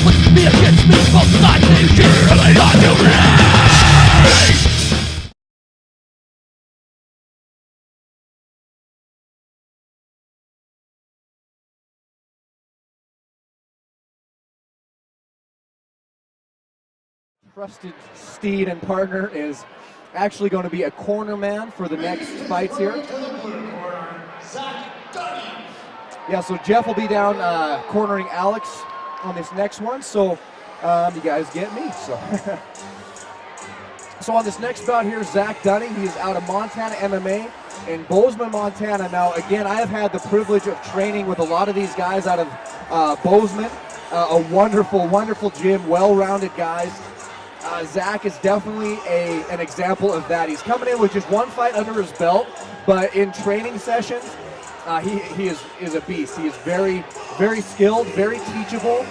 with me against me, both sides they hear and I to raise. Trusted steed and partner is actually going to be a corner man for the next fights here. Yeah, so Jeff will be down cornering Alex on this next one, so you guys get me. So on this next bout here, Zach Dunning, he is out of Montana MMA in Bozeman, Montana. Now, again, I have had the privilege of training with a lot of these guys out of Bozeman. A wonderful, wonderful gym, well-rounded guys. Zach is definitely an example of that. He's coming in with just one fight under his belt, but in training sessions, he is a beast. He is very, very skilled, very teachable.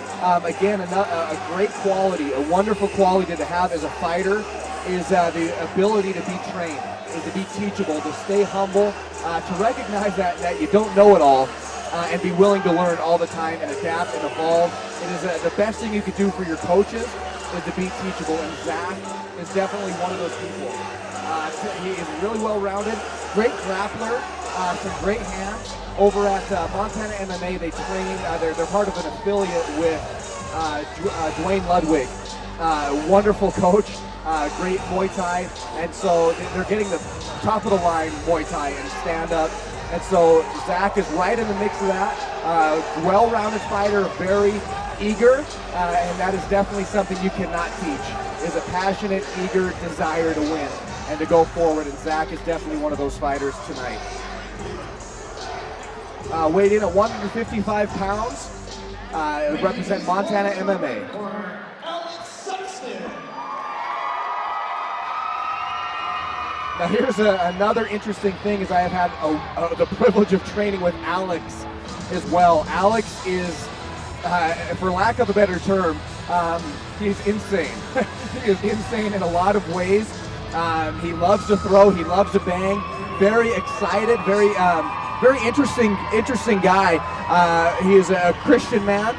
Again, a great quality, a wonderful quality to have as a fighter is the ability to be trained, is to be teachable, to stay humble, to recognize that you don't know it all, and be willing to learn all the time and adapt and evolve. It is the best thing you could do for your coaches is to be teachable, and Zach is definitely one of those people. He is really well-rounded, great grappler, some great hands. Over at Montana MMA, they train, they're part of an affiliate with Dwayne Ludwig. Wonderful coach, great Muay Thai, and so they're getting the top-of-the-line Muay Thai and stand-up. And so Zach is right in the mix of that. Well-rounded fighter, very eager, and that is definitely something you cannot teach, is a passionate, eager desire to win and to go forward, and Zach is definitely one of those fighters tonight. Weighed in at 155 pounds, represent Montana MMA. Sexton. Now here's another interesting thing is I have had the privilege of training with Alex as well. Alex is, for lack of a better term, he's insane. He is insane in a lot of ways. He loves to throw, he loves to bang, very excited, very interesting guy. He is a Christian man,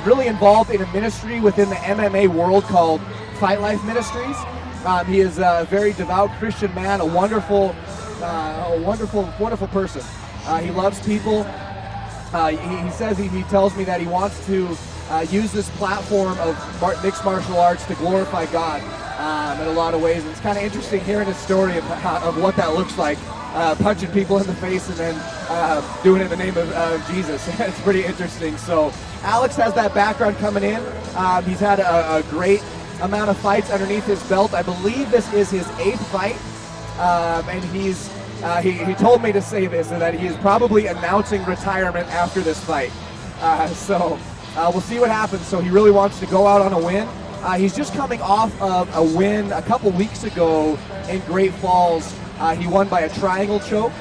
really involved in a ministry within the MMA world called Fight Life Ministries. He is a very devout Christian man, a wonderful person. He loves people. He says he tells me that he wants to use this platform of mixed martial arts to glorify God in a lot of ways. And it's kind of interesting hearing his story of what that looks like, punching people in the face and then doing it in the name of Jesus. It's pretty interesting. So Alex has that background coming in. He's had a great amount of fights underneath his belt. I believe this is his 8th fight, and he told me to say this, that he is probably announcing retirement after this fight. So we'll see what happens. So he really wants to go out on a win. He's just coming off of a win a couple weeks ago in Great Falls. He won by a triangle choke.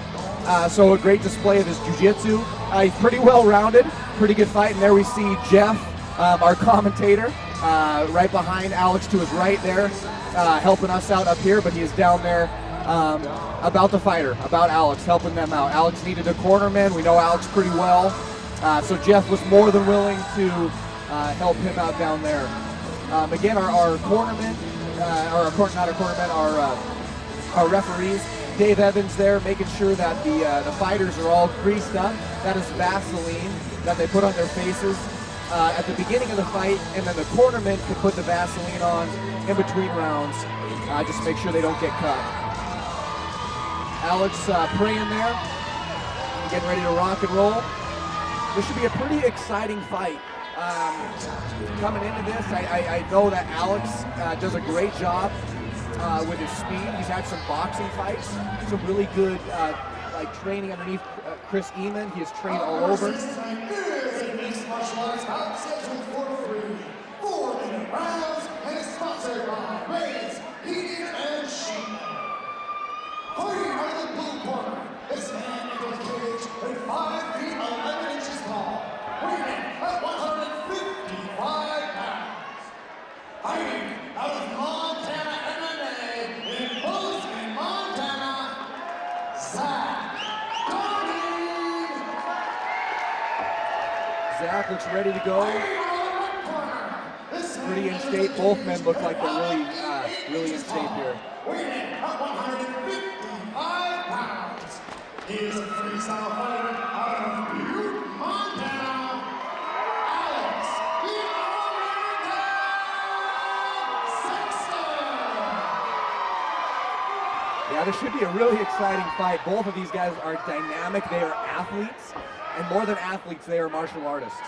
So a great display of his jiu-jitsu. He's pretty well-rounded, pretty good fight. And there we see Jeff, our commentator, right behind Alex to his right there, helping us out up here, but he is down there about the fighter, about Alex, helping them out. Alex needed a cornerman. We know Alex pretty well. So Jeff was more than willing to help him out down there. Again, our cornermen, our referees, Dave Evans there, making sure that the fighters are all greased up. That is Vaseline that they put on their faces at the beginning of the fight, and then the cornermen can put the Vaseline on in between rounds, just to make sure they don't get cut. Alex praying there, getting ready to rock and roll. This should be a pretty exciting fight. Coming into this, I know that Alex does a great job with his speed. He's had some boxing fights, some really good training underneath Chris Eamon. He has trained all over. This man enters the cage at 5 feet 11 inches tall, weighing at 155 pounds. Fighting out of Montana MMA in Bozeman, Montana, Zach Dunning. Zach looks ready to go. Fighting out of the red corner, pretty in shape. Both men look like they're really in shape here. Weighing in at 155 pounds. He is a freestyle fighter out of Butte, Montana. Alex Sexton. Yeah, this should be a really exciting fight. Both of these guys are dynamic. They are athletes, and more than athletes, they are martial artists.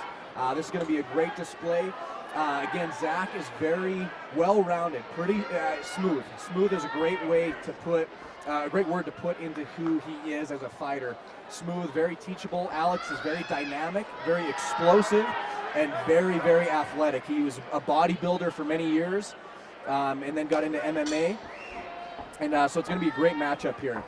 This is going to be a great display. Again, Zach is very well-rounded, pretty smooth. Smooth is a great way to put, a great word to put into who he is as a fighter. Smooth, very teachable. Alex is very dynamic, very explosive, and very, very athletic. He was a bodybuilder for many years, and then got into MMA. And so it's going to be a great matchup here.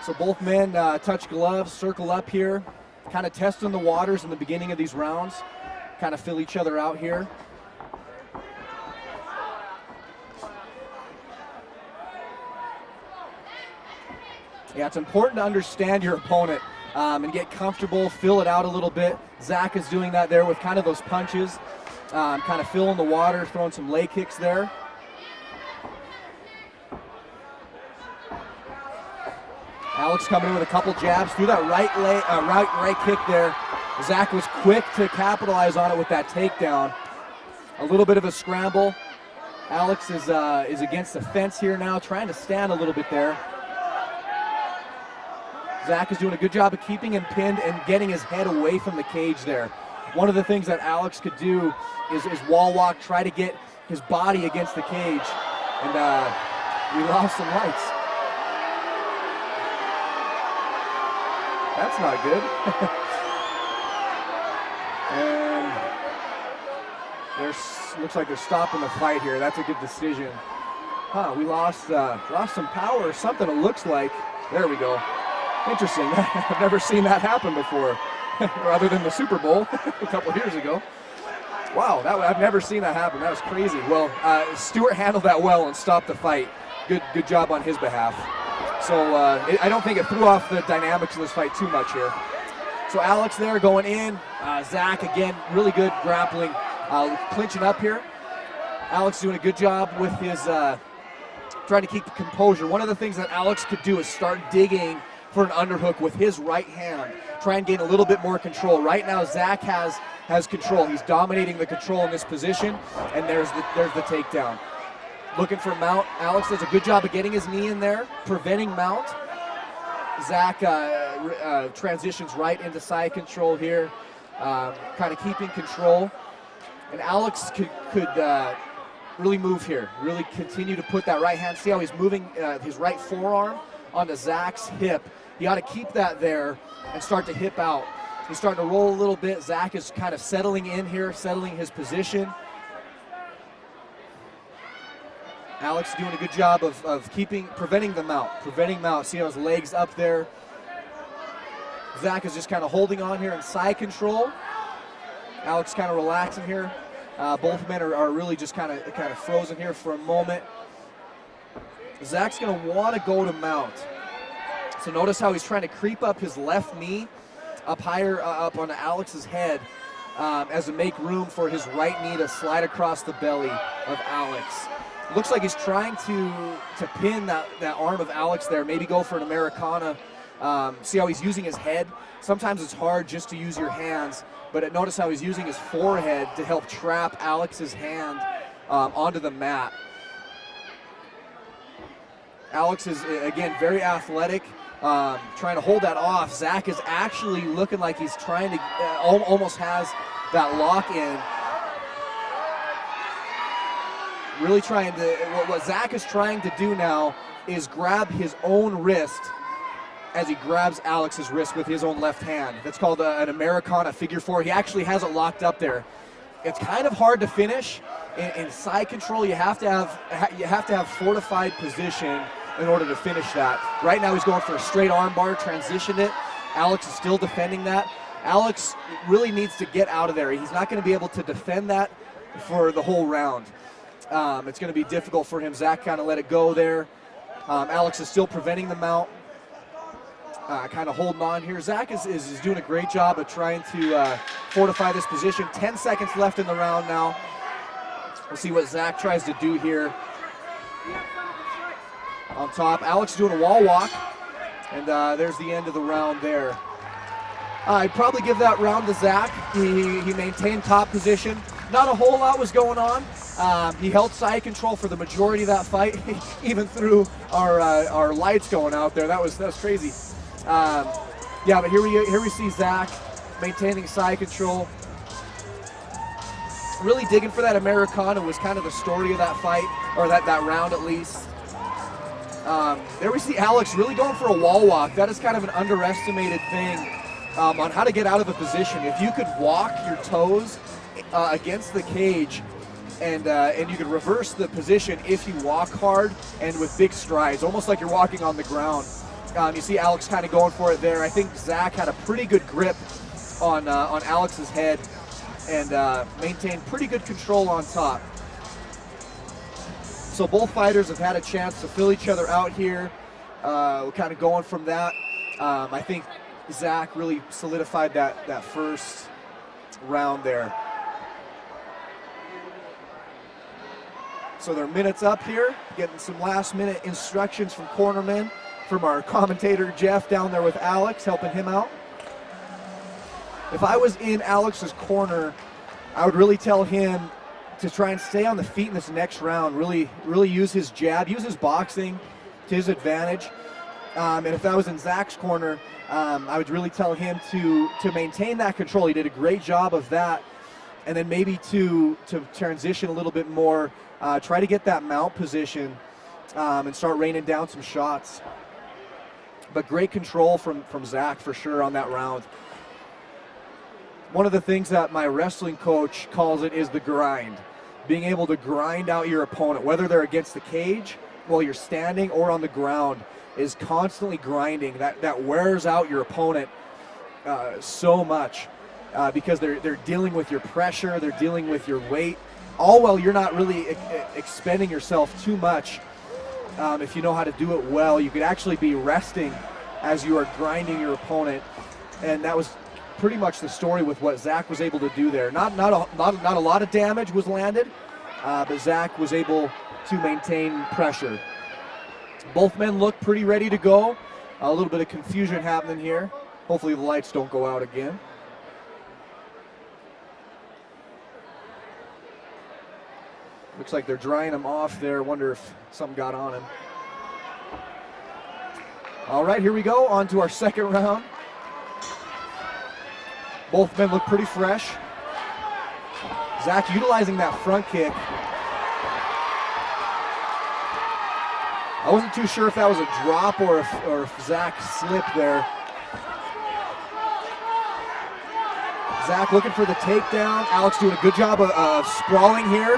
So both men touch gloves, circle up here, kind of testing the waters in the beginning of these rounds. Kind of fill each other out here. Yeah, it's important to understand your opponent and get comfortable, fill it out a little bit. Zach is doing that there with kind of those punches, kind of filling the water, throwing some leg kicks there. Alex coming in with a couple jabs through that right kick there. Zach was quick to capitalize on it with that takedown. A little bit of a scramble. Alex is against the fence here now, trying to stand a little bit there. Zach is doing a good job of keeping him pinned and getting his head away from the cage there. One of the things that Alex could do is wall walk, try to get his body against the cage. And we lost some lights. That's not good. And looks like they're stopping the fight here. That's a good decision. We lost some power or something, it looks like. There we go. Interesting. I've never seen that happen before, other than the Super Bowl a couple years ago. Wow, I've never seen that happen. That was crazy. Well, Stewart handled that well and stopped the fight. Good job on his behalf. So I don't think it threw off the dynamics of this fight too much here. So Alex there going in. Zach, again, really good grappling, clinching up here. Alex doing a good job with his trying to keep composure. One of the things that Alex could do is start digging for an underhook with his right hand. Try and gain a little bit more control. Right now, Zach has control. He's dominating the control in this position, and there's the takedown. Looking for mount. Alex does a good job of getting his knee in there, preventing mount. Zach transitions right into side control here, kind of keeping control. And Alex could really move here, really continue to put that right hand. See how he's moving his right forearm onto Zach's hip. You got to keep that there and start to hip out. He's starting to roll a little bit. Zach is kind of settling in here, settling his position. Alex doing a good job of preventing the mount. See how his leg's up there. Zach is just kind of holding on here in side control. Alex kind of relaxing here. Both men are really just kind of frozen here for a moment. Zach's going to want to go to mount. So notice how he's trying to creep up his left knee up higher up onto Alex's head as to make room for his right knee to slide across the belly of Alex. Looks like he's trying to pin that arm of Alex there, maybe go for an Americana. See how he's using his head? Sometimes it's hard just to use your hands, but notice how he's using his forehead to help trap Alex's hand onto the mat. Alex is, again, very athletic, trying to hold that off. Zach is actually looking like he's trying to, almost has that lock in. Really trying to, what Zach is trying to do now is grab his own wrist as he grabs Alex's wrist with his own left hand. That's called an Americana figure four. He actually has it locked up there. It's kind of hard to finish. In side control, you have to have fortified position in order to finish that. Right now he's going for a straight arm bar, transitioned it. Alex is still defending that. Alex really needs to get out of there. He's not going to be able to defend that for the whole round. It's going to be difficult for him. Zach kind of let it go there. Alex is still preventing the mount, kind of holding on here. Zach is doing a great job of trying to fortify this position. 10 seconds left in the round now. We'll see what Zach tries to do here. On top, Alex doing a wall walk, and there's the end of the round there. I'd probably give that round to Zach. He maintained top position. Not a whole lot was going on. He held side control for the majority of that fight, even through our lights going out there. That was crazy. Yeah, but here we see Zach maintaining side control. Really digging for that Americana was kind of the story of that fight, or that round at least. There we see Alex really going for a wall walk. That is kind of an underestimated thing on how to get out of a position. If you could walk your toes against the cage, and you could reverse the position if you walk hard and with big strides, almost like you're walking on the ground. You see Alex kind of going for it there. I think Zach had a pretty good grip on Alex's head and maintained pretty good control on top. So both fighters have had a chance to fill each other out here. We're kind of going from that. I think Zach really solidified that first round there. So they're minutes up here, getting some last minute instructions from cornermen, from our commentator Jeff down there with Alex, helping him out. If I was in Alex's corner, I would really tell him to try and stay on the feet in this next round, really use his jab, use his boxing to his advantage. And if I was in Zach's corner, I would really tell him to maintain that control. He did a great job of that. And then maybe to transition a little bit more, try to get that mount position and start raining down some shots. But great control from Zach for sure on that round. One of the things that my wrestling coach calls it is the grind. Being able to grind out your opponent, whether they're against the cage, while you're standing, or on the ground, is constantly grinding. That wears out your opponent so much because they're dealing with your pressure, they're dealing with your weight, all while you're not really expending yourself too much. If you know how to do it well, you could actually be resting as you are grinding your opponent, and that was pretty much the story with what Zach was able to do there. Not a lot of damage was landed, but Zach was able to maintain pressure. Both men look pretty ready to go. A little bit of confusion happening here. Hopefully the lights don't go out again. Looks like they're drying him off there. Wonder if something got on him. All right, here we go. On to our second round. Both men look pretty fresh. Zach utilizing that front kick. I wasn't too sure if that was a drop or if Zach slipped there. Zach looking for the takedown. Alex doing a good job of sprawling here.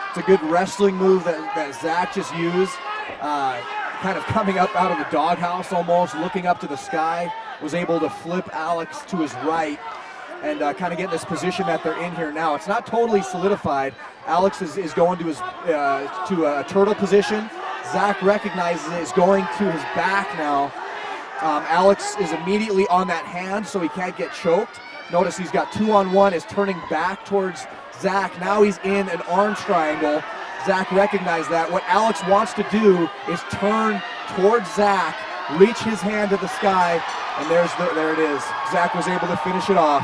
It's a good wrestling move that Zach just used. Kind of coming up out of the doghouse almost, looking up to the sky, was able to flip Alex to his right and kind of get in this position that they're in here now. It's not totally solidified. Alex is going to his to a turtle position. Zach recognizes it, is going to his back now. Alex is immediately on that hand, so he can't get choked. Notice he's got 2-on-1, is turning back towards Zach. Now he's in an arms triangle. Zach recognized that. What Alex wants to do is turn towards Zach, reach his hand to the sky, and there it is. Zach was able to finish it off.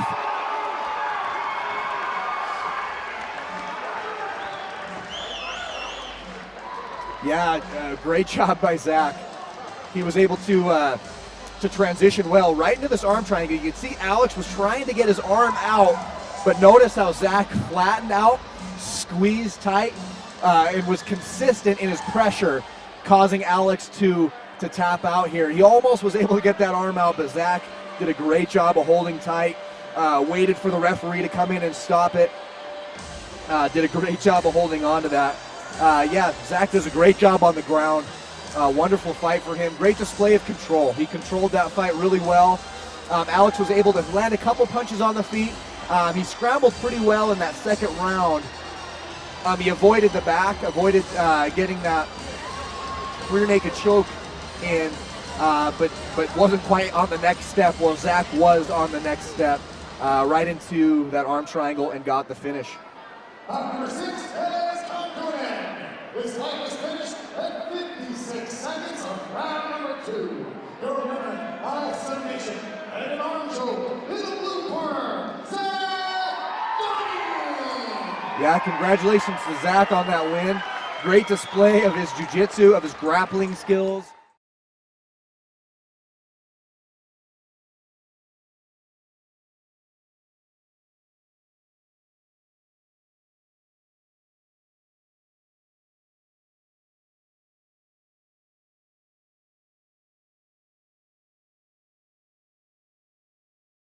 Yeah, great job by Zach. He was able to transition well right into this arm triangle. You can see Alex was trying to get his arm out, but notice how Zach flattened out, squeezed tight, and was consistent in his pressure, causing Alex to tap out here. He almost was able to get that arm out, but Zach did a great job of holding tight, waited for the referee to come in and stop it. Did a great job of holding on to that. Yeah, Zach does a great job on the ground. Wonderful fight for him. Great display of control. He controlled that fight really well. Alex was able to land a couple punches on the feet. He scrambled pretty well in that second round. He avoided the back, avoided getting that rear naked choke in, but wasn't quite on the next step. Well, Zach was on the next step. right into that arm triangle and got the finish. Number 6 has come to an end. This fight was finished at 56 seconds of round number 2. Your winner by submission and an arm choke in the blue corner, Zach Donnie! Yeah, congratulations to Zach on that win. Great display of his jiu-jitsu, of his grappling skills.